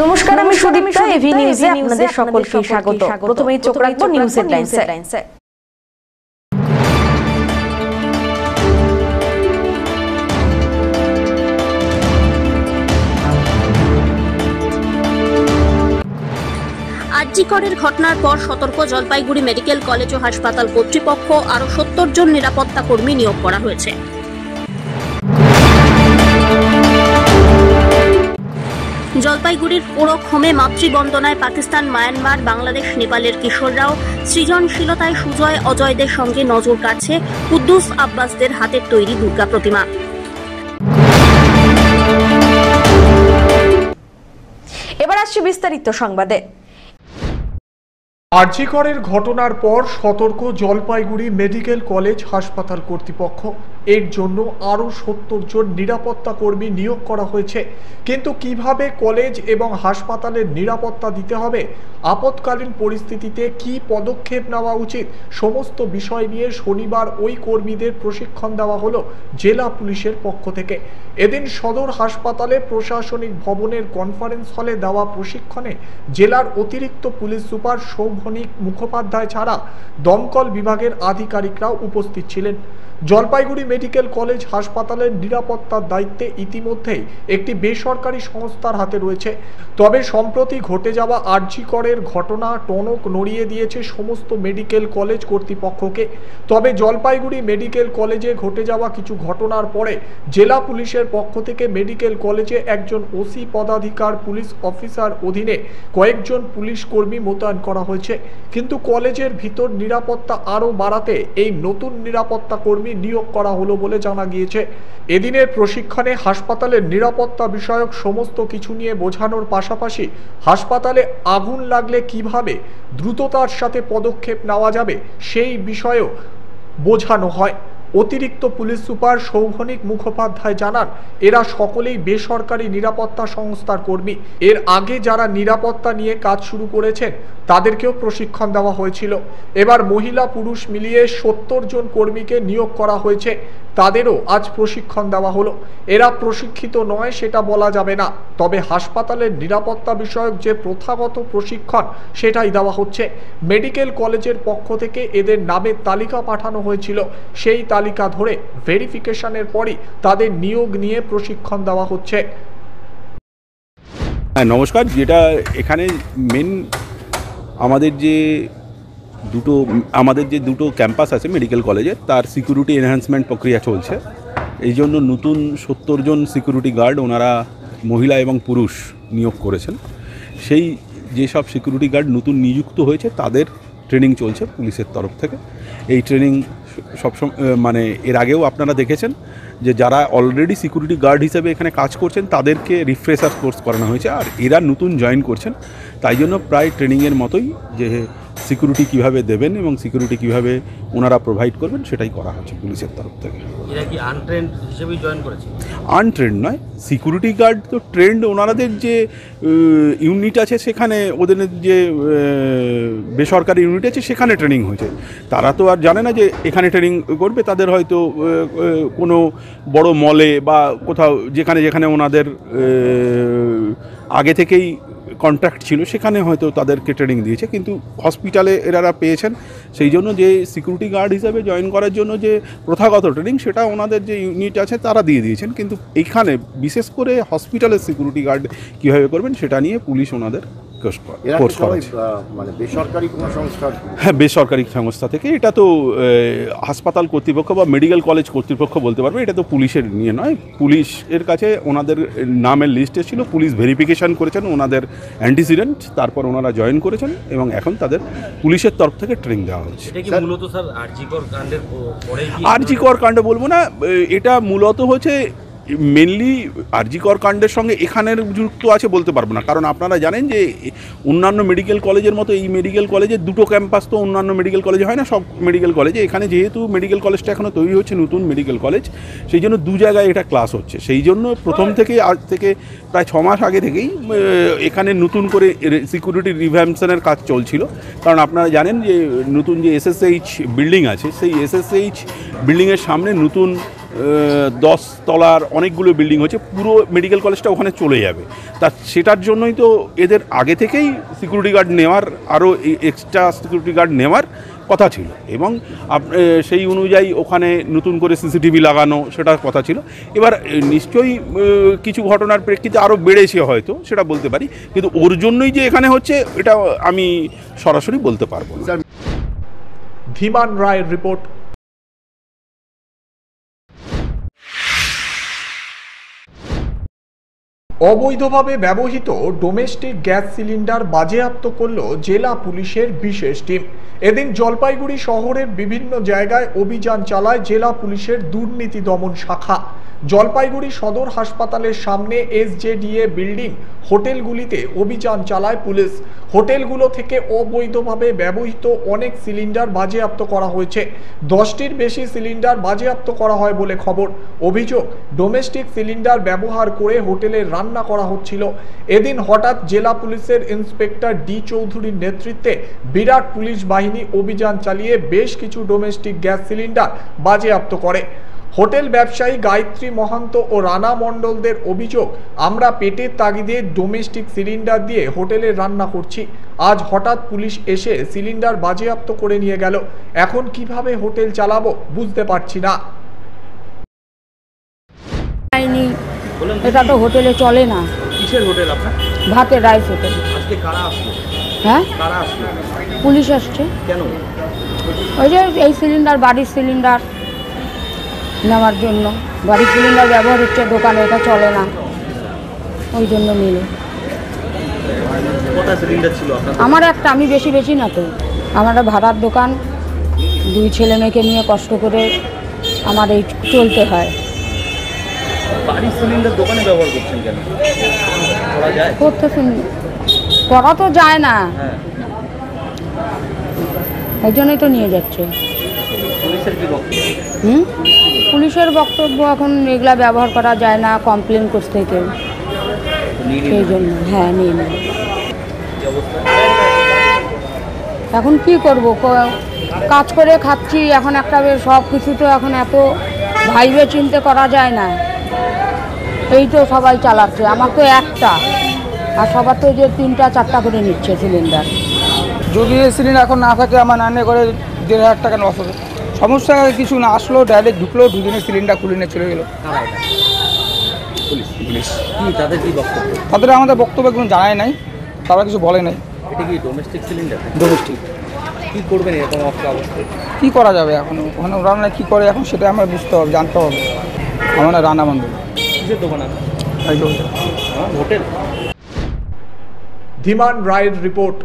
নমস্কার, আমি সুদীপ্তা। এভি নিউজে আপনাদের সকলকে স্বাগত। প্রথমেই চোখ রাখবো নিউজ হেডলাইনসে। আরজি করের ঘটনার পর সতর্ক জলপাইগুড়ি মেডিকেল কলেজ ও হাসপাতাল কর্তৃপক্ষ। আরও ৭০ জন নিরাপত্তা কর্মী নিয়োগ করা হয়েছে। জলপাইগুড়ির পোড়োক্ষমে মাতৃবন্দনায় পাকিস্তান, মায়ানমার, বাংলাদেশ, নেপালের কিশোররাও সৃজনশীলতায় সুজয় অজয়দের সঙ্গে নজর কাটছে কুদ্দুস আব্বাসদের হাতের তৈরি দুর্গা প্রতিমা। এবার আসছে বিস্তারিত সংবাদে। আরজি করের ঘটনার পর সতর্ক জলপাইগুড়ি মেডিকেল কলেজ হাসপাতাল কর্তৃপক্ষ। এর জন্য আরও ৭০ জন নিরাপত্তা কর্মী নিয়োগ করা হয়েছে। কিন্তু কিভাবে কলেজ এবং হাসপাতালের নিরাপত্তা দিতে হবে, আপৎকালীন পরিস্থিতিতে কি পদক্ষেপ নেওয়া উচিত, সমস্ত বিষয় নিয়ে শনিবার ওই কর্মীদের প্রশিক্ষণ দেওয়া হলো জেলা পুলিশের পক্ষ থেকে। এদিন সদর হাসপাতালে প্রশাসনিক ভবনের কনফারেন্স হলে দেওয়া প্রশিক্ষণে জেলার অতিরিক্ত পুলিশ সুপার সৌভনিক মুখোপাধ্যায় ছাড়া দমকল বিভাগের আধিকারিকরাও উপস্থিত ছিলেন। জলপাইগুড়ি মেডিকেল কলেজ হাসপাতালের নিরাপত্তার দায়িত্বে ইতিমধ্যেই একটি বেসরকারি সংস্থার হাতে রয়েছে। তবে সম্প্রতি ঘটে যাওয়া আরজি করের ঘটনা টনক নড়িয়ে দিয়েছে সমস্ত মেডিকেল কলেজ কর্তৃপক্ষকে। তবে জলপাইগুড়ি মেডিকেল কলেজে ঘটে যাওয়া কিছু ঘটনার পরে জেলা পুলিশের পক্ষ থেকে মেডিকেল কলেজে একজন ওসি পদাধিকার পুলিশ অফিসার অধীনে কয়েকজন পুলিশ কর্মী মোতায়েন করা হয়েছে। কিন্তু কলেজের ভিতর নিরাপত্তা আরও বাড়াতে এই নতুন নিরাপত্তা কর্মী নিয়োগ করা হলো বলে জানা গিয়েছে। এদিনের প্রশিক্ষণে হাসপাতালের নিরাপত্তা বিষয়ক সমস্ত কিছু নিয়ে বোঝানোর পাশাপাশি হাসপাতালে আগুন লাগলে কিভাবে দ্রুততার সাথে পদক্ষেপ নেওয়া যাবে সেই বিষয়েও বোঝানো হয়। অতিরিক্ত পুলিশ সুপার সৌভনিক মুখোপাধ্যায় জানান, এরা সকলেই বেসরকারি নিরাপত্তা সংস্থার কর্মী। এর আগে যারা নিরাপত্তা নিয়ে কাজ শুরু করেছেন তাদেরকেও প্রশিক্ষণ দেওয়া হয়েছিল। এবার মহিলা পুরুষ মিলিয়ে ৭০ জন কর্মীকে নিয়োগ করা হয়েছে, তাদেরও আজ প্রশিক্ষণ দেওয়া হলো। এরা প্রশিক্ষিত নয় সেটা বলা যাবে না, তবে হাসপাতালের নিরাপত্তা বিষয়ক যে প্রথাগত প্রশিক্ষণ সেটাই দেওয়া হচ্ছে। মেডিকেল কলেজের পক্ষ থেকে এদের নামের তালিকা পাঠানো হয়েছিল, সেই তালিকা ধরে ভেরিফিকেশনের পরই তাদের নিয়োগ নিয়ে প্রশিক্ষণ দেওয়া হচ্ছে। নমস্কার। যেটা এখানে মেন আমাদের যে দুটো ক্যাম্পাস আছে মেডিকেল কলেজের, তার সিকিউরিটি এনহ্যান্সমেন্ট প্রক্রিয়া চলছে। এই জন্য নতুন ৭০ জন সিকিউরিটি গার্ড ওনারা মহিলা এবং পুরুষ নিয়োগ করেছেন। সেই যেসব সিকিউরিটি গার্ড নতুন নিযুক্ত হয়েছে তাদের ট্রেনিং চলছে পুলিশের তরফ থেকে। এই ট্রেনিং সবসময় মানে এর আগেও আপনারা দেখেছেন যে যারা অলরেডি সিকিউরিটি গার্ড হিসেবে এখানে কাজ করছেন তাদেরকে রিফ্রেশার কোর্স করানো হয়েছে, আর এরা নতুন জয়েন করছেন। তাই জন্য প্রায় ট্রেনিংয়ের মতোই যে সিকিউরিটি কীভাবে দেবেন এবং সিকিউরিটি কীভাবে ওনারা প্রোভাইড করবেন সেটাই করা হচ্ছে পুলিশের তরফ থেকে। এরা কি আনট্রেন্ড হিসেবেই জয়েন করেছে? আনট্রেন্ড নয়, সিকিউরিটি গার্ড তো ট্রেন্ড। ওনাদের যে ইউনিট আছে সেখানে, ওদের যে বেসরকারি ইউনিট আছে সেখানে ট্রেনিং হয়েছে। তারা তো আর জানে না যে এখানে ট্রেনিং করবে। তাদের হয়তো কোনো বড় মলে বা কোথাও যেখানে ওনাদের আগে থেকেই কন্ট্রাক্ট ছিল সেখানে হয়তো তাদেরকে ট্রেনিং দিয়েছে, কিন্তু হসপিটালে এরা পেয়েছেন। সেই জন্য যে সিকিউরিটি গার্ড হিসাবে জয়েন করার জন্য যে প্রথাগত ট্রেনিং সেটা ওনাদের যে ইউনিট আছে তারা দিয়ে দিয়েছেন, কিন্তু এইখানে বিশেষ করে হসপিটালের সিকিউরিটি গার্ড কীভাবে করবেন সেটা নিয়ে পুলিশ ওনাদের কোর্স করাচ্ছে। মানে বেসরকারি কোনো সংস্থা? হ্যাঁ, বেসরকারি সংস্থা থেকে। এটা তো হাসপাতাল কর্তৃপক্ষ বা মেডিকেল কলেজ কর্তৃপক্ষ বলতে পারবে, এটা তো পুলিশের নিয়ে নয়। পুলিশের কাছে ওনাদের নামের লিস্ট এসেছিল, পুলিশ ভেরিফিকেশান করেছেন ওনাদের অ্যান্টিসিডেন্ট, তারপর ওনারা জয়েন করেছেন এবং এখন তাদের পুলিশের তরফ থেকে ট্রেনিং দেওয়া হচ্ছে। এটা কি মূলত স্যার আরজি কর কাণ্ডের পরে? আরজি কর কাণ্ড বলবো না, এটা মূলত হচ্ছে মেনলি আরজি কর কাণ্ডের সঙ্গে এখানের যুক্ত আছে বলতে পারবো না, কারণ আপনারা জানেন যে অন্যান্য মেডিকেল কলেজের মতো এই মেডিকেল কলেজের দুটো ক্যাম্পাস তো অন্যান্য মেডিকেল কলেজে হয় না। সব মেডিকেল কলেজে, এখানে যেহেতু মেডিকেল কলেজটা এখনও তৈরি হচ্ছে নতুন মেডিকেল কলেজ, সেই জন্য দু জায়গায় এটা ক্লাস হচ্ছে। সেই জন্য প্রথম থেকে আজ থেকে প্রায় 6 মাস আগে থেকেই এখানে নতুন করে সিকিউরিটি রিভ্যাম্পশনের কাজ চলছিল। কারণ আপনারা জানেন যে নতুন যে এসএসএইচ বিল্ডিং আছে, সেই এসএসএইচ বিল্ডিংয়ের সামনে নতুন 10 তলার অনেকগুলো বিল্ডিং হচ্ছে, পুরো মেডিকেল কলেজটা ওখানে চলে যাবে। তা সেটার জন্যই তো এদের আগে থেকেই সিকিউরিটি গার্ড নেওয়ার, আরও এক্সট্রা সিকিউরিটি গার্ড নেওয়ার কথা ছিল, এবং সেই অনুযায়ী ওখানে নতুন করে সিসিটিভি লাগানো সেটার কথা ছিল। এবার নিশ্চয়ই কিছু ঘটনার প্রেক্ষিতে আরও বেড়েছে হয়তো, সেটা বলতে পারি, কিন্তু ওর জন্যই যে এখানে হচ্ছে এটা আমি সরাসরি বলতে পারবো না। ধীমান রায়ের রিপোর্ট। অবৈধভাবে ব্যবহৃত ডোমেস্টিক গ্যাস সিলিন্ডার বাজেয়াপ্ত করল জেলা পুলিশের বিশেষ টিম। এদিন জলপাইগুড়ি শহরের বিভিন্ন জায়গায় অভিযান চালায় জেলা পুলিশের দুর্নীতি দমন শাখা। জলপাইগুড়ি সদর হাসপাতালের সামনে SJDA বিল্ডিং, হোটেলগুলিতে অভিযান চালায় পুলিশ। হোটেলগুলো থেকে অবৈধভাবে ব্যবহৃত অনেক সিলিন্ডার বাজেয়াপ্ত করা হয়েছে। 10টির বেশি সিলিন্ডার বাজেয়াপ্ত করা হয় বলে খবর। অভিযোগ, ডোমেস্টিক সিলিন্ডার ব্যবহার করে হোটেলে রান্না করা হচ্ছিল। এদিন হঠাৎ জেলা পুলিশের ইন্সপেক্টর ডি চৌধুরীর নেতৃত্বে বিরাট পুলিশ বাহিনী অভিযান চালিয়ে বেশ কিছু ডোমেস্টিক গ্যাস সিলিন্ডার বাজেয়াপ্ত করে। হোটেল ব্যবসায়ী গায়ত্রী মহান্ত ও রানা মণ্ডলদের অভিযোগ, আমরা পেটের তাগিদে ডোমেস্টিক সিলিন্ডার দিয়ে হোটেলে রান্না করছি। আজ হঠাৎ পুলিশ এসে সিলিন্ডার বাজেয়াপ্ত করে নিয়ে গেল। এখন কিভাবে হোটেল চালাবো বুঝতে পারছি না। এটা তো হোটেলে চলে না। কিসের হোটেল আপনার? ভাতের রাইস হোটেল। আজকে কারা আসলো? হ্যাঁ, কারা আসলো? পুলিশ আসছে। কেন? ওই যে এই সিলিন্ডার, বাড়ির সিলিন্ডার নেওয়ার জন্য। বাড়ির সিলিন্ডার ব্যবহার হচ্ছে দোকানে, এটা চলে না, ওই জন্য নিল। কটা সিলিন্ডার ছিল আপনার? আমার একটা, আমি বেশি না তো, আমার ভাড়ার দোকান, 2 ছেলে মেয়েকে নিয়ে কষ্ট করে আমার এই চলতে হয়। বাড়ির সিলিন্ডার দোকানে ব্যবহার করছেন কেন? করা যায়? করা তো যায় না, হ্যাঁ, ওই জন্যই তো নিয়ে যাচ্ছে। পুলিশের কি বক্তব্য? পুলিশের বক্তব্য, এখন এগুলা ব্যবহার করা যায় না, কমপ্লেন করতে কেউ, সেই জন্য। হ্যাঁ, নিয়ে নেব। এখন কি করব, কাজ করে খাচ্ছি, এখন একটা সব কিছু তো এখন এত ভাইবে চিন্তে করা যায় না। এই তো সবাই চালাচ্ছে, আমার তো একটা, আর সবার তো যে 3টা-4টা করে নিচ্ছে সিলিন্ডার। যদি এই সিলিন্ডার এখন না থাকে, আমার নানে করে 1,500 টাকা লস হবে। সমস্যা কিছু না, আসলো ডাইরেক্ট ঢুকলো, 2 দিনে সিলিন্ডার খুলে নিয়ে চলে গেলো। পুলিশ কি, তাদের কি বক্তব্য? তাদের আমাদের বক্তব্য কোনো জানায় নাই, তারা কিছু বলে নাই। এটা কি ডোমেস্টিক সিলিন্ডার? ডোমেস্টিক। কি করবেন এরকম অবস্থায়? কী করা যাবে এখন? ওখানে রান্না কী করে এখন সেটা আমরা বুঝতে হবে, জানতে হবে। আমার রান্না বন্ধ। কিসের দোকান আছে? হোটেল। ধীমান রায়ের রিপোর্ট।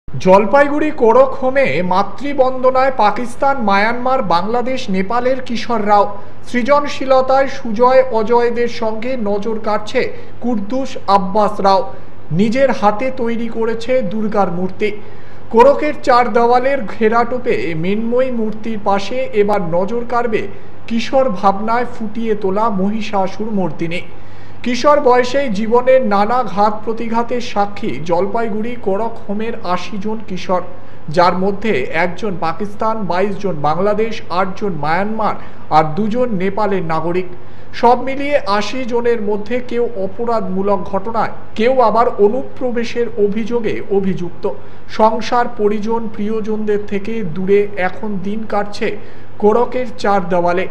জলপাইগুড়ি করকহোমে মাতৃবন্দনায় পাকিস্তান, মায়ানমার, বাংলাদেশ, নেপালের কিশোররাও। সৃজনশীলতায় সুজয় অজয়দের সঙ্গে নজর কাটছে কুদ্দুস আব্বাস রাও। নিজের হাতে তৈরি করেছে দুর্গার মূর্তি। কোরকের 4 দেওয়ালের ঘেরাটোপে মৃন্ময়ী মূর্তির পাশে এবার নজর কাড়বে কিশোর ভাবনায় ফুটিয়ে তোলা মহিষাসুর মূর্তিনি। কিশোর বয়সেই জীবনের নানা ঘাত প্রতিঘাতের সাক্ষী জলপাইগুড়ি করকহোমের 80 জন কিশোর, যার মধ্যে 1 জন পাকিস্তান, 22 জন বাংলাদেশ, 8 জন মায়ানমার আর 2 জন নেপালের নাগরিক। সব মিলিয়ে 80 জনের মধ্যে কেউ অপরাধমূলক ঘটনায়, কেউ আবার অনুপ্রবেশের অভিযোগে অভিযুক্ত। সংসার, পরিজন, প্রিয়জনদের থেকে দূরে এখন দিন কাটছে কোরকের 4 দেওয়ালে।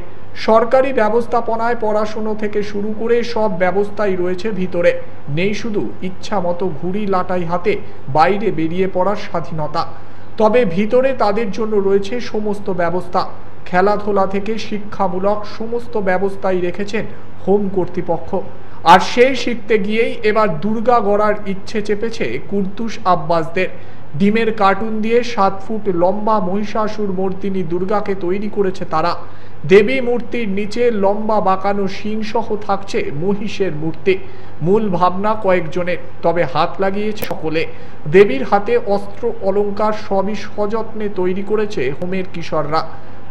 সরকারি ব্যবস্থাপনায় পড়াশুনো থেকে শুরু করে সব ব্যবস্থাই রয়েছে ভিতরে। নেই শুধু ইচ্ছা মতো ঘুড়ি লাটাই হাতে বাইরে বেরিয়ে পড়ার স্বাধীনতা। তবে ভিতরে তাদের জন্য রয়েছে সমস্ত ব্যবস্থা। খেলাধুলা থেকে শিক্ষামূলক সমস্ত ব্যবস্থাই রেখেছেন হোম কর্তৃপক্ষ। আর সেই শিখতে গিয়েই এবার দুর্গা গড়ার ইচ্ছে চেপেছে কুদ্দুস আব্বাসদের। ডিমের কার্টুন দিয়ে 7 ফুট লম্বা মহিষাসুর মর্দিনী দুর্গাকে তৈরি করেছে তারা। দেবী মূর্তির নিচে লম্বা বাঁকানো শিংসহ থাকছে মহিষের মূর্তি। মূল ভাবনা কয়েকজনের, তবে হাত লাগিয়েছে সকলে। দেবীর হাতে অস্ত্র অলঙ্কার সবই সযত্নে তৈরি করেছে হোমের কিশোররা।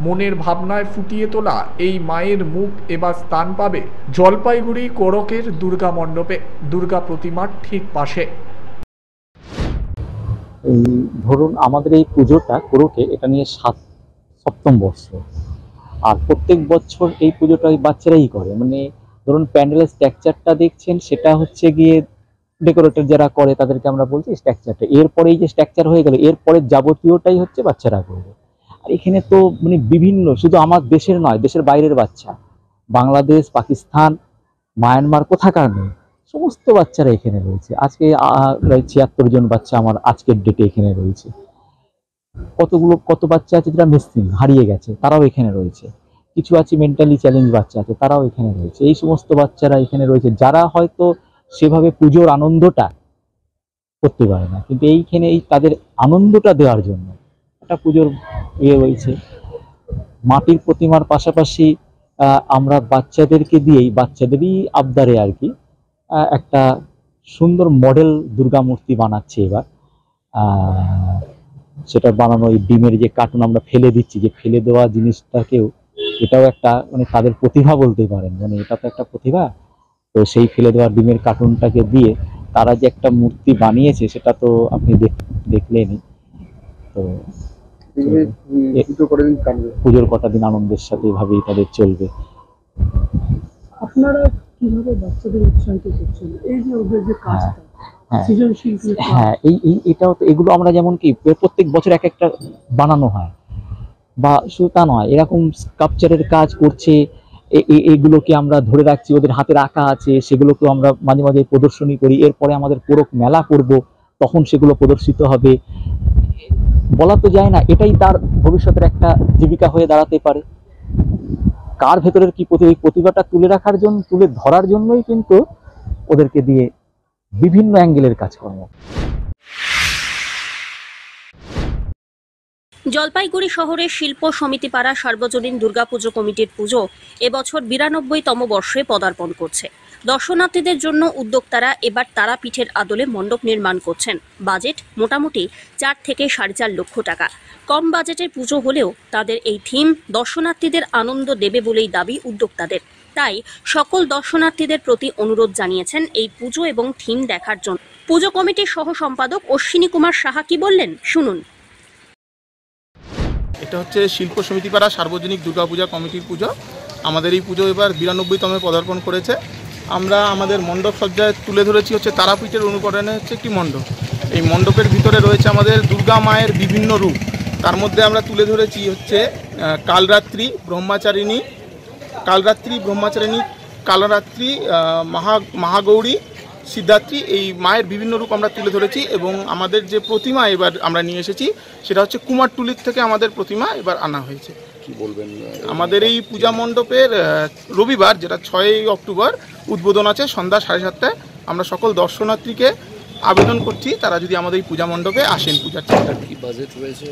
মনের ভাবনায় ফুটিয়ে তোলা এই মায়ের মুখ এবার স্থান পাবে জলপাইগুড়ি কোরকের দুর্গা মণ্ডপে, দুর্গা প্রতিমার ঠিক পাশে। এই ধরুন আমাদের এই পুজোটা কোরকে এটা নিয়ে সপ্তম বর্ষ, আর প্রত্যেক বছর এই পুজোটা ওই বাচ্চারাই করে। মানে ধরুন প্যান্ডেলের স্ট্রাকচারটা দেখছেন, সেটা হচ্ছে গিয়ে ডেকোরেটর যারা করে তাদেরকে আমরা বলছি স্ট্রাকচারটা। এরপরে এই যে স্ট্রাকচার হয়ে গেল, এরপরে যাবতীয়টাই হচ্ছে বাচ্চারা করবে। আর এখানে তো মানে বিভিন্ন, শুধু আমার দেশের নয়, দেশের বাইরের বাচ্চা, বাংলাদেশ, পাকিস্তান, মায়ানমার, কোথাকার নেই, সমস্ত বাচ্চারা এখানে রয়েছে। আজকে 76 জন বাচ্চা আমার আজকের ডেটে এখানে রয়েছে। কত বাচ্চা আছে যারা মিসিং, হারিয়ে গেছে, তারাও এখানে রয়েছে। কিছু আছে মেন্টালি চ্যালেঞ্জ বাচ্চা আছে, তারাও এখানে রয়েছে। এই সমস্ত বাচ্চারা এখানে রয়েছে যারা হয়তো সেভাবে পুজোর আনন্দটা করতে পারে না, কিন্তু এইখানে এই তাদের আনন্দটা দেওয়ার জন্য একটা পুজোর রয়েছে। মাটির প্রতিমার পাশাপাশি আমরা বাচ্চাদেরকে দিয়েই, বাচ্চাদেরই আবদারে আর কি, একটা সুন্দর মডেল দুর্গা মূর্তি বানাচ্ছে এবার। সেটা বানানো, এই ডিমের যে কার্টুন আমরা ফেলে দিচ্ছি, যে ফেলে দেওয়া জিনিসটাকেও, এটাও একটা মানে তাদের প্রতিভা বলতে পারেন, মানে এটা তো একটা প্রতিভা। তো সেই ফেলে দেওয়া ডিমের কার্টুনটাকে দিয়ে তারা যে একটা মূর্তি বানিয়েছে, সেটা তো আপনি দেখলেনই। তো পুজোর কটা দিন আনন্দের সাথে এভাবেই তাদের চলবে। আপনারা কিভাবে বাচ্চাদের উৎসাহিত করছেন এই যে ওদের যে কাজটা সৃজনশীল? হ্যাঁ, এটাও তো, এগুলো আমরা যেমন কি প্রত্যেক বছর এক একটা বানানো হয়, বা শুধু তা নয়, এরকম স্কাল্পচারের কাজ করছে, এগুলোকে আমরা ধরে রাখছি, ওদের হাতের আঁকা আছে, সেগুলোকেও আমরা মাঝে মাঝে প্রদর্শনী করি। এরপরে আমাদের কোরক মেলা করব, তখন সেগুলো প্রদর্শিত হবে। বলা তো যায় না, এটাই তার ভবিষ্যতের একটা জীবিকা হয়ে দাঁড়াতে পারে। কার ভেতরের কি প্রতিভাটা তুলে রাখার জন্য, তুলে ধরার জন্যই কিন্তু ওদেরকে দিয়ে বিভিন্ন অ্যাঙ্গেলের কাজকর্ম। জলপাইগুড়ি শহরের শিল্প সমিতিপাড়া সার্বজনীন দুর্গাপুজো কমিটির পুজো এবছর 92তম বর্ষে পদার্পণ করছে। দর্শনার্থীদের জন্য উদ্যোক্তারা এবার তারাপীঠের আদলে মণ্ডপ নির্মাণ করছেন। বাজেট মোটামুটি 4 থেকে 4.5 লক্ষ টাকা। কম বাজেটের পুজো হলেও তাদের এই থিম দর্শনার্থীদের আনন্দ দেবে বলেই দাবি উদ্যোক্তাদের। তাই সকল দর্শনার্থীদের প্রতি অনুরোধ জানিয়েছেন এই পুজো এবং থিম দেখার জন্য। পুজো কমিটির সহ সম্পাদক অশ্বিনী কুমার সাহা কি বললেন শুনুন। এটা হচ্ছে শিল্প সমিতিপাড়া সার্বজনীন দুর্গাপূজা কমিটির পুজো। আমাদের এই পুজো এবার 92তমে পদার্পণ করেছে। আমরা আমাদের মণ্ডপ সজ্জায় তুলে ধরেছি হচ্ছে তারাপীঠের অনুকরণে হচ্ছে একটি মণ্ডপ। এই মণ্ডপের ভিতরে রয়েছে আমাদের দুর্গা মায়ের বিভিন্ন রূপ। তার মধ্যে আমরা তুলে ধরেছি হচ্ছে কালরাত্রি, ব্রহ্মচারিণী, কালরাত্রি, মহাগৌরী, সিদ্ধাত্রী, এই মায়ের বিভিন্ন রূপ আমরা তুলে ধরেছি। এবং আমাদের যে প্রতিমা এবার আমরা নিয়ে এসেছি, সেটা হচ্ছে কুমারটুলির থেকে আমাদের প্রতিমা এবার আনা হয়েছে। কি বলবেন? আমাদের এই পূজা মণ্ডপের রবিবার, যেটা 6 অক্টোবর উদ্বোধন আছে সন্ধ্যা 7:30টায়। আমরা সকল দর্শনার্থীকে আবেদন করছি তারা যদি আমাদের এই পূজা মণ্ডপে আসেন পূজার চেষ্টা করি। বাজেট রয়েছে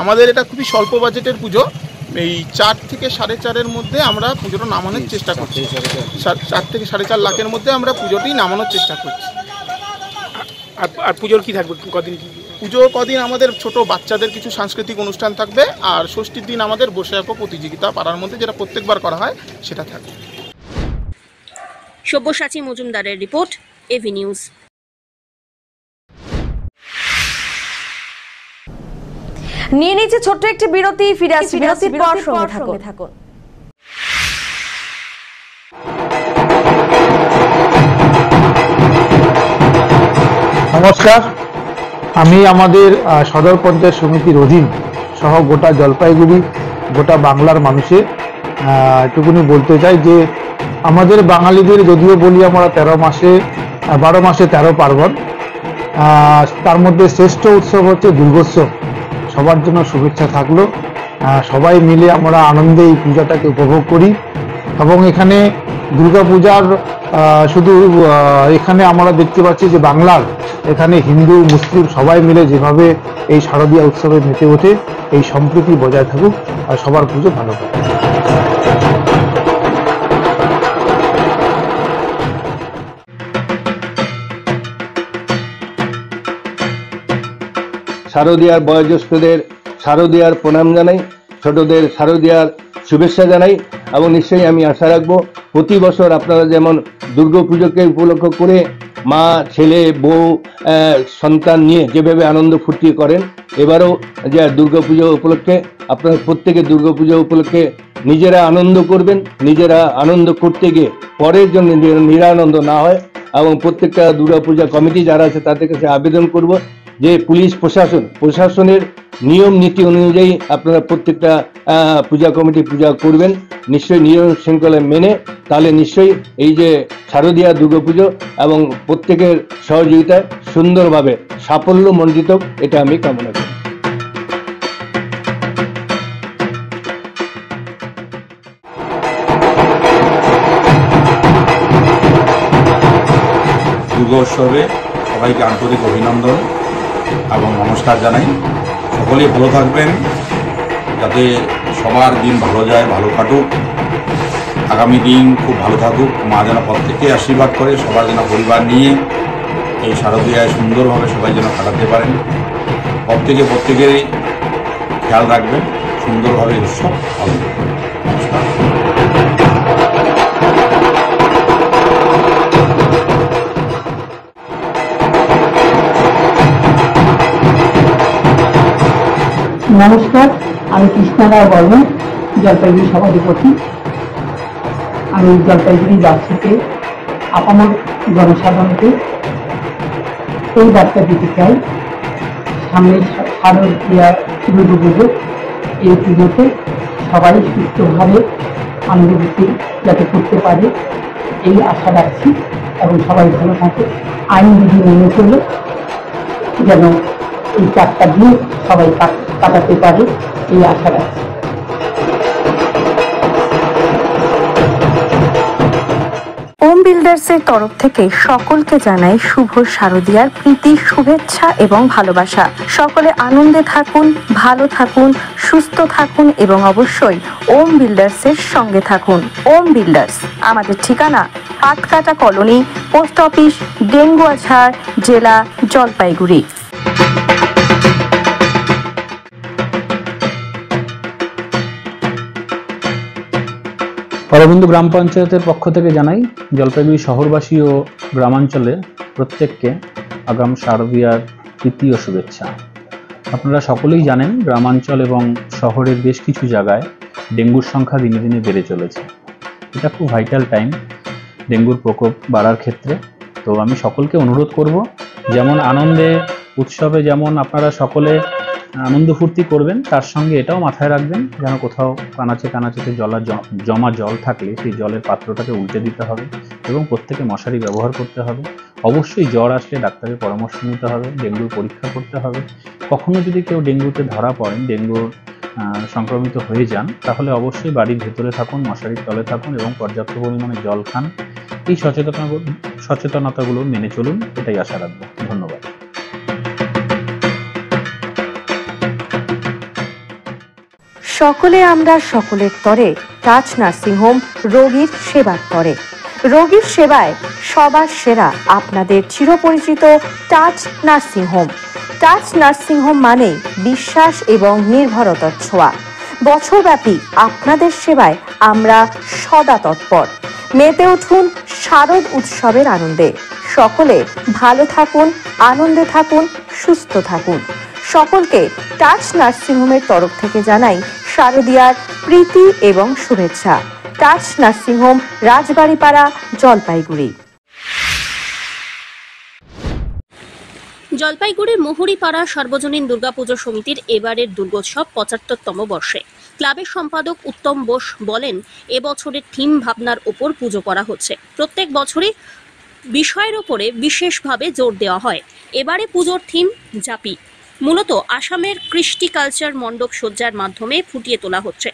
আমাদের এটা খুবই স্বল্প বাজেটের পুজো। এই 4 থেকে 4.5-এর মধ্যে আমরা পুজোটা নামানোর চেষ্টা করছি। 4 থেকে 4.5 লাখের মধ্যে আমরা পুজোটি নামানোর চেষ্টা করছি। আর পুজোর কি থাকবে কদিন? পুজোর কদিন আমাদের ছোট বাচ্চাদের কিছু সাংস্কৃতিক অনুষ্ঠান থাকবে, আর ষষ্ঠীর দিন আমাদের বসে আঁকো প্রতিযোগিতা পাড়ার মধ্যে, যেটা প্রত্যেকবার করা হয়, সেটা থাকবে। সব্যসাচী মজুমদারের রিপোর্ট, এভি নিউজ। নিয়ে নিচ্ছে ছোট্ট একটি বিরতি, ফিরে আসছি বিরতির পর, সঙ্গে থাকুন। নমস্কার, আমি আমাদের সদর পঞ্চায়েত সমিতির অধীন সহ গোটা জলপাইগুড়ি, গোটা বাংলার মানুষের এটুকুনি বলতে চাই যে আমাদের বাঙালিদের যদিও বলি আমরা 12 মাসে 13 পার্বণ, তার মধ্যে শ্রেষ্ঠ উৎসব হচ্ছে দুর্গোৎসব। সবার জন্য শুভেচ্ছা থাকলো। সবাই মিলে আমরা আনন্দে এই পূজাটাকে উপভোগ করি। এবং এখানে দুর্গাপূজার শুধু এখানে আমরা দেখতে পাচ্ছি যে বাংলার, এখানে হিন্দু মুসলিম সবাই মিলে যেভাবে এই শারদীয়া উৎসবে মেতে ওঠে, এই সম্প্রীতি বজায় থাকুক আর সবার পুজো ভালো হোক। শারদীয়ার বয়োজ্যেষ্ঠদের শারদীয়ার প্রণাম জানাই, ছোটদের শারদীয়ার শুভেচ্ছা জানাই। এবং নিশ্চয়ই আমি আশা রাখবো প্রতি বছর আপনারা যেমন দুর্গাপুজোকে উপলক্ষ করে মা ছেলে বউ সন্তান নিয়ে যেভাবে আনন্দ ফুর্তি করেন, এবারও যে দুর্গাপুজো উপলক্ষে আপনারা প্রত্যেকে দুর্গাপুজো উপলক্ষে নিজেরা আনন্দ করবেন। নিজেরা আনন্দ করতে গিয়ে পরের জন্য নিরানন্দ না হয়, এবং প্রত্যেকটা দুর্গাপূজা কমিটি যারা আছে তাদের কাছে আবেদন করব যে পুলিশ প্রশাসনের নিয়ম নীতি অনুযায়ী আপনারা প্রত্যেকটা পূজা কমিটি পূজা করবেন, নিশ্চয়ই নিয়ম শৃঙ্খলা মেনে। তাহলে নিশ্চয়ই এই যে শারদীয়া দুর্গাপুজো এবং প্রত্যেকের সহযোগিতায় সুন্দরভাবে সাফল্যমণ্ডিত, এটা আমি কামনা করি। দুর্গোৎসবে সবাইকে আন্তরিক অভিনন্দন এবং নমস্কার জানাই। সকলেই ভালো থাকবেন, যাতে সবার দিন ভালো যায়, ভালো কাটুক, আগামী দিন খুব ভালো থাকুক। মা যেন প্রত্যেককে আশীর্বাদ করে, সবার যেন পরিবার নিয়ে এই শারদীয়ায় সুন্দরভাবে সবাই যেন কাটাতে পারেন। প্রত্যেকেরই খেয়াল রাখবেন, সুন্দরভাবে উৎসব পালন করবেন। নমস্কার। নমস্কার, আমি কৃষ্ণা রায় বর্মন, জলপাইগুড়ি সভাধিপতি। আমি জলপাইগুড়ি বাসীকে আপামর জনসাধারণকে এই বার্তা দিতে চাই, সামনে শারদীয়া দুর্গাপুজো, এই পুজোতে সবাই সুস্থভাবে আনন্দ যাতে করতে পারে এই আশা রাখছি, এবং সবাই ভালো থাকে, আইন বিধি মেনে চলে যেন এই 4টা দিন সবাই কাটাতে পারে এই আশা রাখছি। ওম বিল্ডার্সের তরফ থেকে সকলকে জানাই শুভ শারদীয়ার প্রীতি, শুভেচ্ছা এবং ভালোবাসা। সকলে আনন্দে থাকুন, ভালো থাকুন, সুস্থ থাকুন এবং অবশ্যই ওম বিল্ডার্সের সঙ্গে থাকুন। ওম বিল্ডার্স, আমাদের ঠিকানা Patkata colony, post office, Denguajhar, জেলা জলপাইগুড়ি। অরবিন্দু গ্রাম পঞ্চায়েতের পক্ষ থেকে জানাই জলপাইগুড়ি শহরবাসী ও গ্রামাঞ্চলের প্রত্যেককে আগাম শারদীয়ার প্রীতি ও শুভেচ্ছা। আপনারা সকলেই জানেন গ্রামাঞ্চল এবং শহরের বেশ কিছু জায়গায় ডেঙ্গুর সংখ্যা দিনে দিনে বেড়ে চলেছে। এটা খুব ভাইটাল টাইম ডেঙ্গুর প্রকোপ বাড়ার ক্ষেত্রে। তো আমি সকলকে অনুরোধ করব, যেমন আনন্দে উৎসবে যেমন আপনারা সকলে আনন্দ ফুর্তি করবেন, তার সঙ্গে এটাও মাথায় রাখবেন যেন কোথাও কানাচেতে জমা জল থাকলে সেই জলের পাত্রটাকে উল্টে দিতে হবে এবং প্রত্যেকে মশারি ব্যবহার করতে হবে। অবশ্যই জ্বর আসলে ডাক্তারের পরামর্শ নিতে হবে, ডেঙ্গুর পরীক্ষা করতে হবে। কখনো যদি কেউ ডেঙ্গুতে ধরা পড়েন, ডেঙ্গুর সংক্রমিত হয়ে যান, তাহলে অবশ্যই বাড়ির ভেতরে থাকুন, মশারির তলে থাকুন এবং পর্যাপ্ত পরিমাণে জল খান। এই সচেতনতাগুলো মেনে চলুন, এটাই আশা রাখবো। ধন্যবাদ। সকলে আমরা সকলের তরে টাচ নার্সিংহোম রোগীর সেবার তরে। রোগীর সেবায় সবার সেরা আপনাদের চিরপরিচিত টাচ নার্সিংহোম। টাচ নার্সিংহোম মানে বিশ্বাস এবং নির্ভরতার ছোঁয়া। বছরব্যাপী আপনাদের সেবায় আমরা সদা তৎপর। মেতে উঠুন শারদ উৎসবের আনন্দে। সকলে ভালো থাকুন, আনন্দে থাকুন, সুস্থ থাকুন। সকলকে টাচ নার্সিংহোমের তরফ থেকে জানাই শারদীয়ার প্রীতি এবং শুভেচ্ছা। Touch nursing home, Rajbaripara, Jalpaiguri. জলপাইগুড়ির মুহুরীপাড়া সর্বজনীন দুর্গাপুজো সমিতির এবারের দুর্গোৎসব ৭৫তম বর্ষে। ক্লাবের সম্পাদক উত্তম বোস বলেন, এবছরের থিম ভাবনার ওপর পুজো করা হচ্ছে। প্রত্যেক বছরই বিষয়ের ওপরে বিশেষভাবে জোর দেওয়া হয়। এবারে পুজোর থিম জাপি। মূলত আসামের কৃষ্টি কালচার মণ্ডপ সজ্জার মাধ্যমে ফুটিয়ে তোলা হচ্ছে।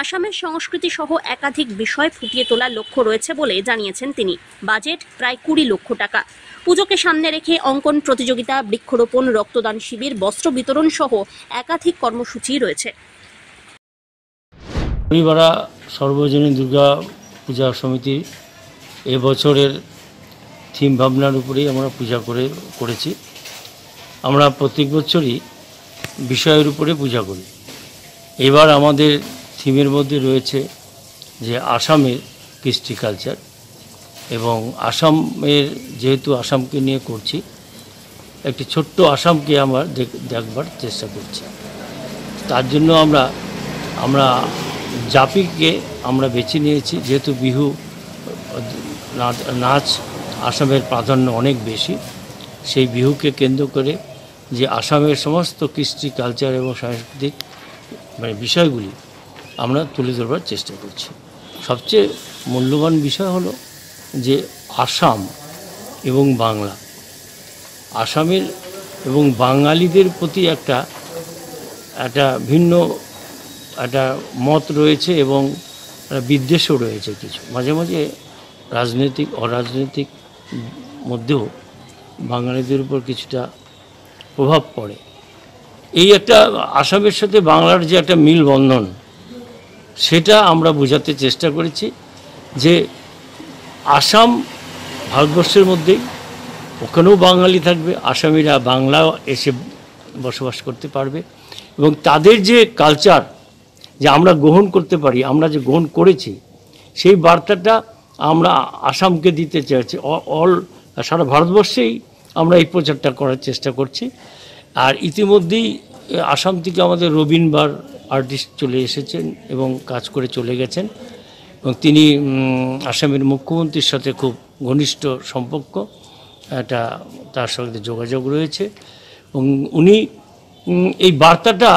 আসামের সংস্কৃতি সহ একাধিক বিষয় ফুটিয়ে তোলার লক্ষ্য রয়েছে বলে জানিয়েছেন তিনি। বাজেট প্রায় ২০ লক্ষ টাকা। পুজোকে সামনে রেখে অঙ্কন প্রতিযোগিতা, বৃক্ষরোপণ, রক্তদান শিবির, বস্ত্র বিতরণ সহ একাধিক কর্মসূচি রয়েছে। মুহুরীপাড়া সর্বজনীন দুর্গা পূজা সমিতি এবছরের থিম ভাবনার উপরেই আমরা পূজা করেছি। আমরা প্রত্যেক বছরই বিষয়ের উপরে পূজা করি। এবার আমাদের থিমের মধ্যে রয়েছে যে আসামের কৃষ্টি কালচার। এবং আসামের যেহেতু আসামকে নিয়ে করছি, একটি ছোট্ট আসামকে আমরা দেখবার চেষ্টা করছি। তার জন্য আমরা জাপিকে আমরা বেছে নিয়েছি, যেহেতু বিহু নাচ আসামের প্রাধান্য অনেক বেশি। সেই বিহুকে কেন্দ্র করে যে আসামের সমস্ত কৃষ্টি, কালচার এবং সাংস্কৃতিক বিষয়গুলি আমরা তুলে ধরবার চেষ্টা করছি। সবচেয়ে মূল্যবান বিষয় হলো যে আসাম এবং বাংলা, আসামের এবং বাঙালিদের প্রতি একটা ভিন্ন একটা মত রয়েছে এবং বিদ্বেষও রয়েছে কিছু। মাঝে মাঝে রাজনৈতিক অরাজনৈতিক মধ্যেও বাঙালিদের উপর কিছুটা প্রভাব পড়ে। এই একটা আসামের সাথে বাংলার যে একটা মিলবন্ধন, সেটা আমরা বোঝাতে চেষ্টা করেছি যে আসাম ভারতবর্ষের মধ্যেই, ওখানেও বাঙালি থাকবে, আসামিরা বাংলাও এসে বসবাস করতে পারবে এবং তাদের যে কালচার যে আমরা গ্রহণ করতে পারি, আমরা যে গ্রহণ করেছি, সেই বার্তাটা আমরা আসামকে দিতে চাইছি। সারা ভারতবর্ষেই আমরা এই প্রচারটা করার চেষ্টা করছি। আর ইতিমধ্যেই আসাম থেকে আমাদের রবীন্দ্র আর্টিস্ট চলে এসেছেন এবং কাজ করে চলে গেছেন এবং তিনি আসামের মুখ্যমন্ত্রীর সাথে খুব ঘনিষ্ঠ সম্পর্ক, তার সঙ্গে যোগাযোগ রয়েছে এবং উনি এই বার্তাটা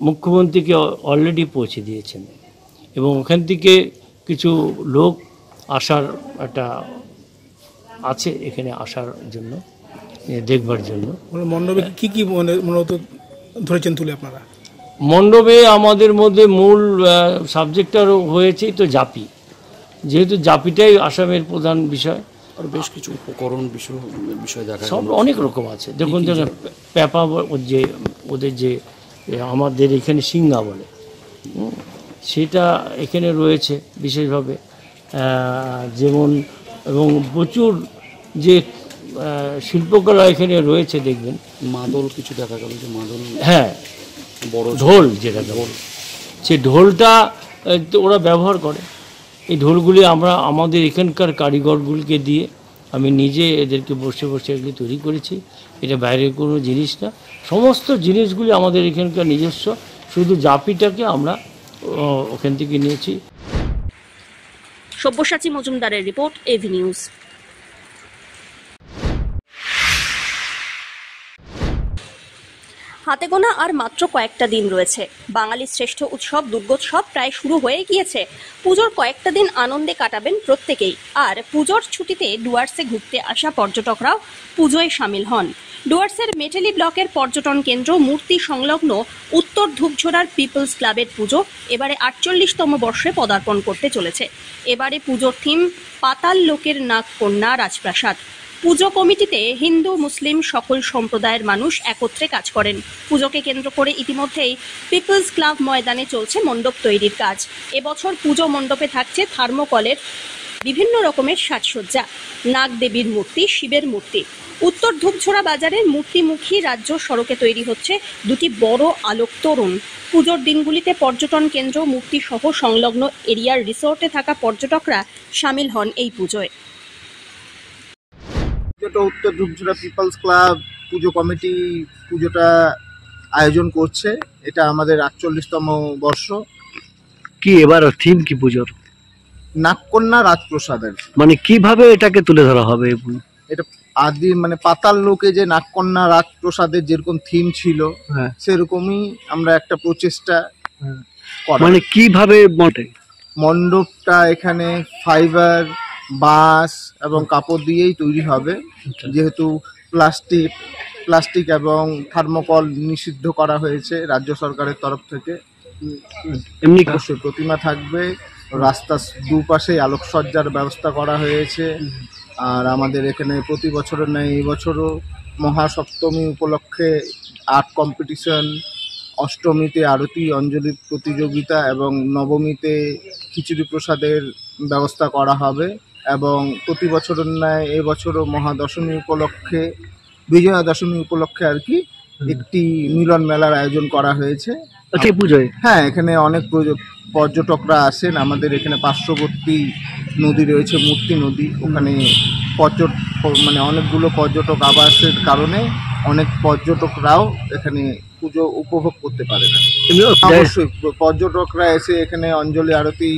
মুখ্যমন্ত্রীকে অলরেডি পৌঁছে দিয়েছেন এবং ওখান থেকে কিছু লোক আসার একটা আছে এখানে আসার জন্য, দেখবার জন্য। মণ্ডপে কি মূলত ধরেছেন তুলে আপনারা? মণ্ডপে আমাদের মধ্যে মূল সাবজেক্টটারও হয়েছেই তো জাপি, যেহেতু জাপিটাই আসামের প্রধান বিষয়। আর বেশ কিছু উপকরণ বিষয় দেখা সব অনেক রকম আছে। দেখুন পেপা, যে ওদের যে আমাদের এখানে সিঙ্গা বলে, সেটা এখানে রয়েছে বিশেষভাবে, যেমন এবং প্রচুর যে শিল্পকলা এখানে রয়েছে দেখবেন। মাদল কিছু দেখা গেল, যে মাদল, হ্যাঁ, বড় ঢোল, যেটা ঢোল, সে ঢোলটা ওরা ব্যবহার করে। এই ঢোলগুলি আমরা আমাদের এখানকার কারিগরগুলিকে দিয়ে আমি নিজে এদেরকে বসে বসে এগুলি তৈরি করেছি। এটা বাইরের কোনো জিনিস না, সমস্ত জিনিসগুলি আমাদের এখানকার নিজস্ব, শুধু জাপিটাকে আমরা ওখান থেকে নিয়েছি। সব্যসাচী মজুমদারের রিপোর্ট, এভি নিউজ। হাতে গোনা আর মাত্র কয়েকটা দিন রয়েছে। বাঙালির শ্রেষ্ঠ উৎসব দুর্গোৎসব প্রায় শুরু হয়ে গিয়েছে। পুজোর কয়েকটা দিন আনন্দে কাটাবেন প্রত্যেকেই। আর পুজোর ছুটিতে ডুয়ার্সে ঘুরতে আসা পর্যটকরাও পুজোয় সামিল হন। ডুয়ার্সের মেটেলি ব্লকের পর্যটন কেন্দ্র মূর্তি সংলগ্ন উত্তর ধূপঝোড়ার পিপলস ক্লাবের পুজো এবারে ৪৮তম বর্ষে পদার্পণ করতে চলেছে। এবারে পুজোর থিম পাতাল লোকের নাগ কন্যা রাজপ্রাসাদ। পুজো কমিটিতে হিন্দু মুসলিম সকল সম্প্রদায়ের মানুষ একত্রে কাজ করেন। পুজোকে কেন্দ্র করে ইতিমধ্যেই পিপলস ক্লাব ময়দানে চলছে মণ্ডপ তৈরির কাজ। এবছর পুজো মণ্ডপে থাকছে থার্মোকলের বিভিন্ন রকমের সাজসজ্জা, নাগ দেবীর মূর্তি, শিবের মূর্তি। উত্তর ধূপঝোড়া বাজারের মূর্তিমুখী রাজ্য সড়কে তৈরি হচ্ছে দুটি বড় আলোক তোরণ। পুজোর দিনগুলিতে পর্যটন কেন্দ্র মূর্তি সহ সংলগ্ন এরিয়ার রিসোর্টে থাকা পর্যটকরা সামিল হন এই পুজোয়। উত্তর ধূপঝোড়া পিপলস ক্লাব পুজো কমিটি পুজোটা আয়োজন করছে। এটা আমাদের ৪৮তম বর্ষ। কি এবার থিম কি পুজোর? নাগকন্যা রাজপ্রসাদের। মানে কিভাবে এটাকে তুলে ধরা হবে? এটা আদি পাতাল লোকে যে নাগকন্যা রাজপ্রসাদের যেরকম থিম ছিল, সেরকমই আমরা একটা প্রচেষ্টা করা। মানে কিভাবে মণ্ডপটা এখানে ফাইবার, বাঁশ এবং কাপড় দিয়েই তৈরি হবে, যেহেতু প্লাস্টিক এবং থার্মোকল নিষিদ্ধ করা হয়েছে রাজ্য সরকারের তরফ থেকে। এমনি প্রতিমা থাকবে, রাস্তার দুপাশে আলোকসজ্জার ব্যবস্থা করা হয়েছে। আর আমাদের এখানে প্রতি বছরের ন্যায় এই বছরও মহাসপ্তমী উপলক্ষে আর্ট কম্পিটিশন, অষ্টমীতে আরতি অঞ্জলি প্রতিযোগিতা এবং নবমীতে খিচুড়ি প্রসাদের ব্যবস্থা করা হবে। এবং প্রতি বছরের ন্যায় এবছরও মহাদশমী উপলক্ষে, বিজয়া দশমী উপলক্ষে আর কি, একটি মিলন মেলার আয়োজন করা হয়েছে। পুজোয়? হ্যাঁ, এখানে অনেক পর্যটকরা আসেন। আমাদের এখানে পার্শ্ববর্তী নদী রয়েছে মূর্তি নদী, ওখানে মানে অনেকগুলো পর্যটক আবাসের কারণে অনেক পর্যটকরাও এখানে পুজো উপভোগ করতে পারে না। অবশ্যই পর্যটকরা এসে এখানে অঞ্জলি আরতি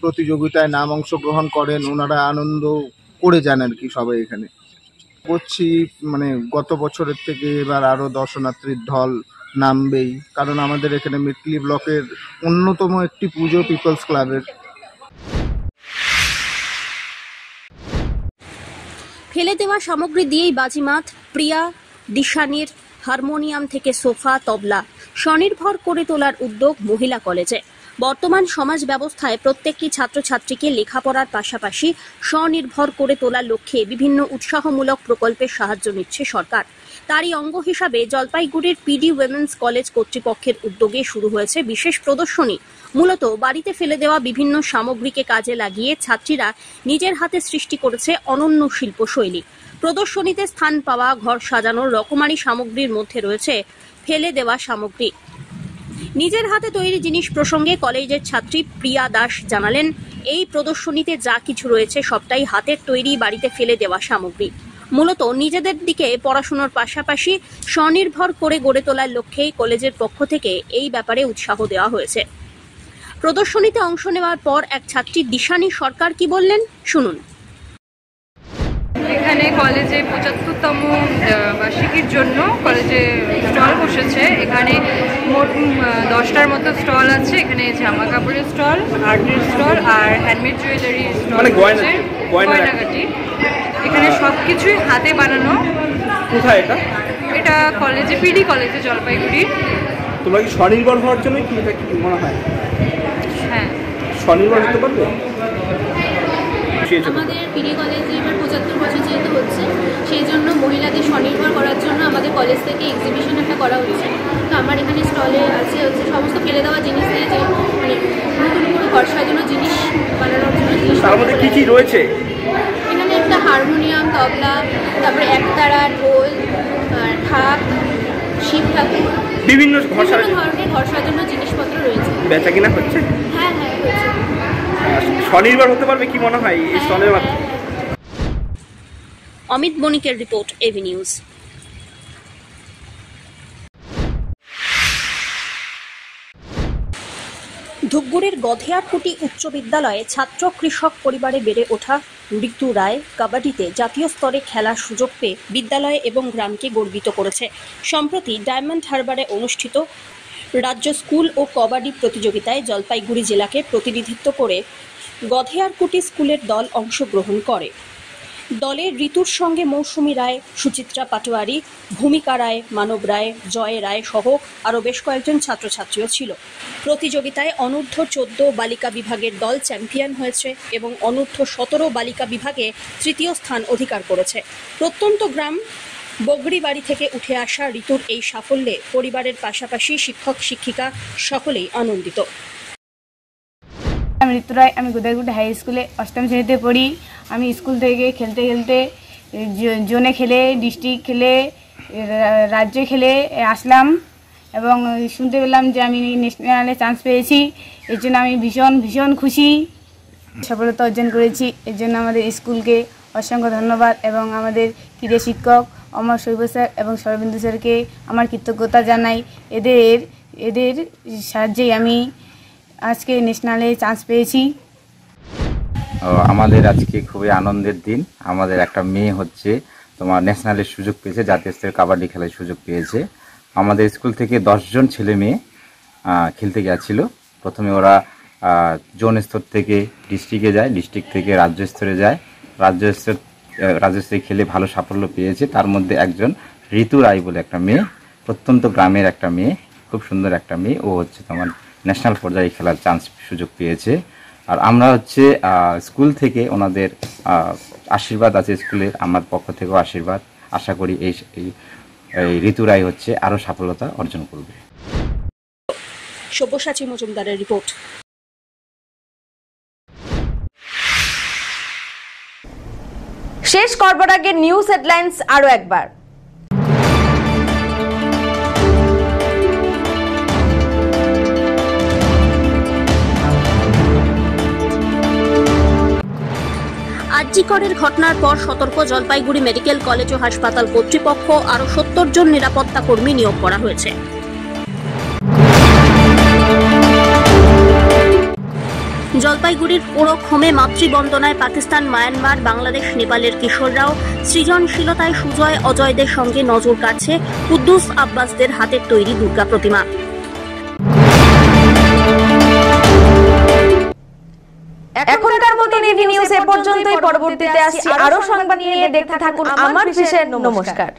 প্রতিযোগিতায় অংশগ্রহণ করেন, ওনারা আনন্দ করে যান আর কি। সবাই এখানে করছি মানে গত বছরের থেকে এবার আরও দর্শনার্থীর ঢল নামবেই, কারণ আমাদের এখানে মেটলি ব্লকের অন্যতম একটি পুজো পিপলস ক্লাবের। ফেলে দেওয়া সামগ্রী দিয়েই বাজিমাত প্রিয়া দিশানির হারমোনিয়াম থেকে সোফা, তবলা স্বনির্ভর করে তোলার উদ্যোগ মহিলা কলেজে। বর্তমান সমাজ ব্যবস্থায় প্রত্যেকটি ছাত্রছাত্রীকে লেখাপড়ার পাশাপাশি স্বনির্ভর করে তোলার লক্ষ্যে বিভিন্ন উৎসাহমূলক প্রকল্পের সাহায্য নিচ্ছে সরকার। তারই অঙ্গ হিসাবে জলপাইগুড়ির পিডি উইমেন্স কলেজ কর্তৃপক্ষের উদ্যোগে শুরু হয়েছে বিশেষ প্রদর্শনী। মূলত বাড়িতে ফেলে দেওয়া বিভিন্ন সামগ্রীকে কাজে লাগিয়ে ছাত্রীরা নিজের হাতে সৃষ্টি করেছে অনন্য শিল্পশৈলী। প্রদর্শনীতে স্থান পাওয়া ঘর সাজানোর রকমারি সামগ্রীর মধ্যে রয়েছে ফেলে দেওয়া সামগ্রী। নিজের হাতে তৈরি জিনিস প্রসঙ্গে কলেজের ছাত্রী প্রিয়া দাস জানালেন, এই প্রদর্শনীতে যা কিছু রয়েছে সবটাই হাতের তৈরি বাড়িতে ফেলে দেওয়া সামগ্রী। মূলত নিজেদের দিকে পড়াশোনার পাশাপাশি স্বনির্ভর করে গড়ে তোলার লক্ষ্যেই কলেজের পক্ষ থেকে এই ব্যাপারে উৎসাহ দেওয়া হয়েছে। প্রদর্শনীতে অংশ নেওয়ার পর এক ছাত্রী দিশানি সরকার কি বললেন শুনুন। এখানে কলেজে 75তম বার্ষিকীর জন্য কলেজে স্টল বসেছে। এখানে মোট 10টার মতো স্টল আছে। এখানে জামা কাপড়ের স্টল, আর্টের স্টল আর হ্যান্ডমেড জুয়েলারি স্টল আছে, গয়নাগাটি। এখানে সব কিছুই হাতে বানানো। কোথায় এটা? এটা কলেজে, পিডি কলেজে, জলপাইগুড়ি। তোমরা কি স্বনির্ভর হওয়ার জন্য কি এটা কি মনে হয়? হ্যাঁ, স্বনির্ভর হতে পারবে। আমাদের পিডি কলেজে এবার 75 বছর যেহেতু হচ্ছে, সেই জন্য মহিলাদের স্বনির্ভর করার জন্য আমাদের কলেজ থেকে এক্সিবিশন একটা করা হচ্ছে। তো আমার এখানে স্টলে আছে হচ্ছে সমস্ত ফেলে দেওয়া জিনিস দিয়ে যে মানে নতুন কোনো ঘর সাজানোর জিনিস বানানোর জন্য জিনিস। তার মধ্যে কী কী রয়েছে? এখানে একটা হারমোনিয়াম, তবলা, তারপরে একতারা, ঢোল, ঢাক, শিব ঠাকুর, বিভিন্ন ধরনের ঘর সাজানোর জিনিসপত্র রয়েছে। বেচা কিনা হচ্ছে? হ্যাঁ হ্যাঁ হচ্ছে। স্বনির্ভর হতে পারবে কি মনে হয় এই স্টলের মাধ্যমে? অমিত বণিকের রিপোর্ট, এভি নিউজ। ধূপগুড়ির গধেয়ারকুটি উচ্চ বিদ্যালয়ে ছাত্র কৃষক পরিবারে বেড়ে ওঠা ঋতু রায় কাবাডিতে জাতীয় স্তরে খেলার সুযোগ পেয়ে বিদ্যালয় এবং গ্রামকে গর্বিত করেছে। সম্প্রতি ডায়মন্ড হারবারে অনুষ্ঠিত রাজ্য স্কুল ও কবাডি প্রতিযোগিতায় জলপাইগুড়ি জেলাকে প্রতিনিধিত্ব করে গধেয়ারকুটি স্কুলের দল অংশগ্রহণ করে। দলে ঋতুর সঙ্গে মৌসুমী রায়, সুচিত্রা পাটোয়ারি, ভূমিকা রায়, মানব রায়, জয় রায় সহ আরও বেশ কয়েকজন ছাত্রছাত্রীও ছিল। প্রতিযোগিতায় অনূর্ধ্ব 14 বালিকা বিভাগের দল চ্যাম্পিয়ন হয়েছে এবং অনূর্ধ্ব 17 বালিকা বিভাগে তৃতীয় স্থান অধিকার করেছে। প্রত্যন্ত গ্রাম বগড়িবাড়ি থেকে উঠে আসা ঋতুর এই সাফল্যে পরিবারের পাশাপাশি শিক্ষক শিক্ষিকা সকলেই আনন্দিত। আমি ঋতু রায়, আমি গোদাইগুড়ি হাই স্কুলে অষ্টম শ্রেণীতে পড়ি। আমি স্কুল থেকে খেলতে খেলতে জোনে খেলে, ডিস্ট্রিক্ট খেলে, রাজ্যে খেলে আসলাম এবং শুনতে পেলাম যে আমি ন্যাশনালে চান্স পেয়েছি। এর জন্য আমি ভীষণ খুশি, সফলতা অর্জন করেছি। এর জন্য আমাদের স্কুলকে অসংখ্য ধন্যবাদ এবং আমাদের ক্রীড়া শিক্ষক অমর শৈব স্যার এবং সরবিন্দু স্যারকে আমার কৃতজ্ঞতা জানাই। এদের সাহায্যেই আমি আজকে ন্যাশনালে চান্স পেয়েছি। আমাদের আজকে খুবই আনন্দের দিন। আমাদের একটা মেয়ে হচ্ছে তোমার ন্যাশনালের সুযোগ পেয়েছে, জাতীয় স্তরের কাবাডি খেলার সুযোগ পেয়েছে। আমাদের স্কুল থেকে 10 জন ছেলে মেয়ে খেলতে গেছিল। প্রথমে ওরা জোন স্তর থেকে ডিস্ট্রিক্টে যায়, ডিস্ট্রিক্ট থেকে রাজ্য স্তরে যায়, রাজ্য স্তরে খেলে ভালো সাফল্য পেয়েছে। তার মধ্যে একজন ঋতু রায় বলে একটা মেয়ে, প্রত্যন্ত গ্রামের একটা মেয়ে, খুব সুন্দর একটা মেয়ে, ও হচ্ছে তোমার ন্যাশনাল পর্যায়ে খেলার সুযোগ পেয়েছে। আর আমরা হচ্ছে স্কুল থেকে ওনাদের আশীর্বাদ আছে, স্কুলের আমার পক্ষ থেকেও আশীর্বাদ। আশা করি এই ঋতু রায় হচ্ছে আরও সফলতা অর্জন করবে। সব্যসাচী মজুমদারের রিপোর্ট। শেষ করবার আগে নিউজ হেডলাইন্স আরো একবার। আরজিকরের ঘটনার পর সতর্ক জলপাইগুড়ি মেডিকেল কলেজ ও হাসপাতাল কর্তৃপক্ষ, আরও 70 জন নিরাপত্তা কর্মী নিয়োগ করা হয়েছে। জলপাইগুড়ির পোড়োখোমে মাতৃবন্দনায় পাকিস্তান, মায়ানমার, বাংলাদেশ, নেপালের কিশোররাও সৃজনশীলতায় সুজয় অজয়দের সঙ্গে নজর কাড়ছে কুদ্দুস আব্বাসদের হাতের তৈরি দুর্গা প্রতিমা। এখনকার মতো নিউজ এ পর্যন্তই। পরবর্তীতে আসছি আরো সংবাদ নিয়ে। দেখতে থাকুন আমার বিশেষ। নমস্কার।